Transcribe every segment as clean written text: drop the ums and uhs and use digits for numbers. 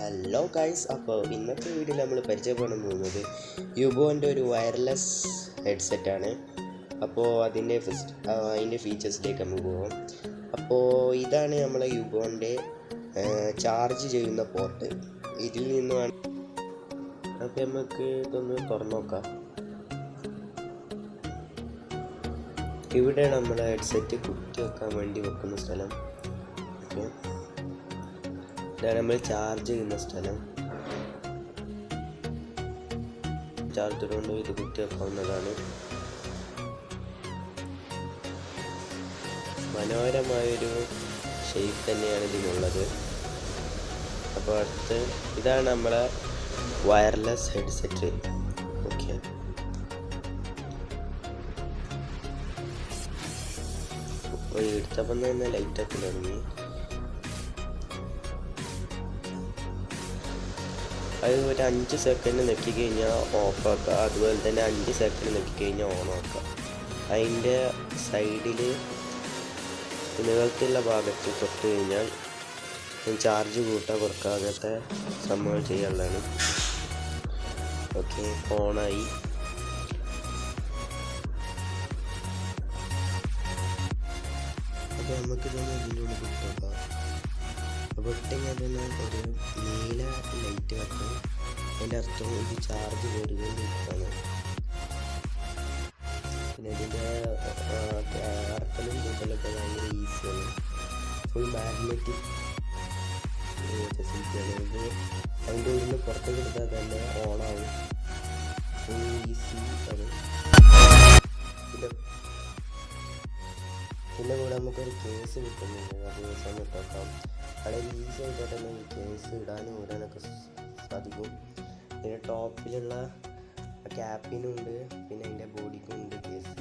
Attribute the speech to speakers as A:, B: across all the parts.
A: Hello guys, അപ്പോൾ ഇന്നത്തെ വീഡിയോയിൽ നമ്മൾ പരിചയപ്പെടാൻ പോകുന്നത് യുബോൻ്റെ ഒരു വയർലെസ് ഹെഡ്സെറ്റാണ്. അപ്പോൾ അതിൻ്റെ ഫീച്ചേഴ്സിലേക്ക് നമുക്ക് പോകാം. അപ്പോൾ ഇതാണ് നമ്മളെ യുബോൻ്റെ ചാർജ് ചെയ്യുന്ന പോർട്ട്. ഇതിൽ നിന്നാണ്. അപ്പോൾ നമുക്ക് ഇതൊന്ന് തുറന്നു നോക്കാം. ഇവിടെയാണ് നമ്മളെ ഹെഡ്സെറ്റ് കുത്തി വെക്കാൻ വേണ്ടി വെക്കുന്ന സ്ഥലം. ഓക്കെ, ഇതാണ് നമ്മൾ ചാർജ് ചെയ്യുന്ന സ്ഥലം. ചാർജർ കൊണ്ട് ഇത് കുത്തി വെക്കാവുന്നതാണ്. മനോഹരമായൊരു ഷേപ്പ് തന്നെയാണ് ഇതിനുള്ളത്. അപ്പോൾ അടുത്ത് ഇതാണ് നമ്മളെ വയർലെസ് ഹെഡ്സെറ്റ്. ഓക്കെ, എടുത്തപ്പം തന്നെ ലൈറ്റൊക്കെ തുടങ്ങി. അത് ഒരു 5 സെക്കൻഡ് നെക്കി കഴിഞ്ഞാൽ ഓഫാക്കുക, അതുപോലെ തന്നെ 5 സെക്കൻഡ് നെക്കി കഴിഞ്ഞാൽ ഓൺ ആക്കുക. അതിൻ്റെ സൈഡിൽ നീളത്തിലുള്ള ഭാഗത്ത് തൊട്ട് കഴിഞ്ഞാൽ ചാർജ് കൂട്ടാൻ കുറക്കുക, അങ്ങനത്തെ സംഭവം ചെയ്യാനുള്ളതാണ്. ഓക്കെ, ഓണായി. അപ്പോൾ നമുക്ക് തന്നെ ഇതിൻ്റെ ഉള്ളിൽ കിട്ടുക. അപ്പോൾ ഇട്ടെങ്കിൽ തന്നെ ഒരു നീല ലൈറ്റ് വെക്കും. അതിൻ്റെ അർത്ഥം ഇത് ചാർജ് കയറിക്കൊണ്ടിരിക്കുകയാണ്. പിന്നെ ഇതിൻ്റെ അർത്ഥലും കൂട്ടലൊക്കെ ഭയങ്കര ഈസിയാണ്. ഫുൾ മാഗ്നറ്റിക് ഫെസിലിറ്റിയാണ് ഇത്. അതിൻ്റെ ഉള്ളിൽ നിന്ന് പുറത്തേക്ക് എടുത്താൽ തന്നെ ഓണാവും. ഫുൾ ഈസി ആണ്. പിന്നെ കൂടെ നമുക്കൊരു കേസ് കിട്ടുന്നുണ്ട്. ആ കേസ് ഒന്ന് ഇട്ടേക്കാം. വളരെ ഈസി ആയിട്ട് തന്നെ ഈ കേസ് ഇടാനും ഇടാനൊക്കെ സാധിക്കും. പിന്നെ ടോപ്പിലുള്ള ക്യാപ്പിനും ഉണ്ട്, പിന്നെ അതിൻ്റെ ബോഡിക്കും ഉണ്ട് കേസ്.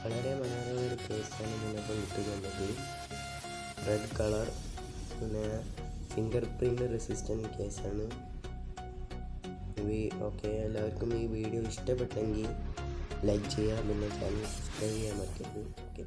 A: വളരെ മനോഹരമായ ഒരു കേസാണ് നിങ്ങൾക്ക് കിട്ടുന്നത്. റെഡ് കളർ, പിന്നെ ഫിംഗർ പ്രിൻ്റ് റെസിസ്റ്റൻറ്റ് കേസാണ്. ഓക്കെ, എല്ലാവർക്കും ഈ വീഡിയോ ഇഷ്ടപ്പെട്ടെങ്കിൽ ലൈക്ക് ചെയ്യുക, പിന്നെ ചാനൽ സബ്സ്ക്രൈബ് ചെയ്യാൻ മറക്കരുത്. ഓക്കെ.